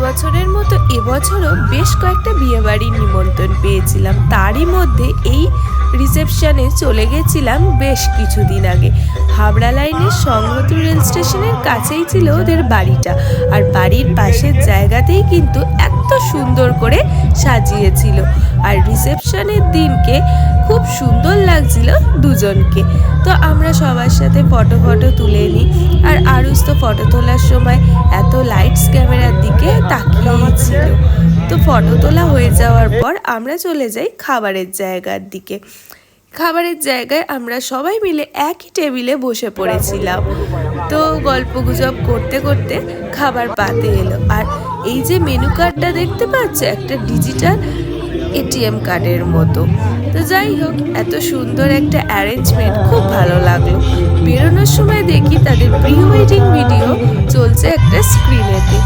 বছরের মতো এবছরও বেশ কয়েকটা বিয়েবাড়ির নিমন্ত্রণ পেয়েছিলাম। তারই মধ্যে এই রিসেপশনে চলে গেছিলাম বেশ কিছুদিন আগে। হাবড়া লাইনের সংহতি রেল স্টেশনের কাছেই ছিল ওদের বাড়িটা, আর বাড়ির পাশের জায়গাতেই কিন্তু এত সুন্দর করে সাজিয়েছিল। আর রিসেপশনের দিনকে খুব সুন্দর লাগছিল দুজনকে। তো আমরা সবার সাথে ফটো তুলে নিই। আর আরুষ তো ফটো তোলার সময় এত লাইটস ক্যামেরার দিকে তাকিয়েই ছিল। তো ফটো তোলা হয়ে যাওয়ার পর আমরা চলে যাই খাবারের জায়গার দিকে। খাবারের জায়গায় আমরা সবাই মিলে একই টেবিলে বসে পড়েছিলাম। তো গল্পগুজব করতে করতে খাবার পাতে এলো। আর এই যে মেনু কার্ডটা দেখতে পাচ্ছ, একটা ডিজিটাল এটিএম কার্ডের মতো। তো যাই হোক, এত সুন্দর একটা অ্যারেঞ্জমেন্ট, খুব ভালো লাগলো। বেরোনোর সময় দেখি তাদের প্রি ওয়েডিং ভিডিও চলছে একটা স্ক্রিনেতে।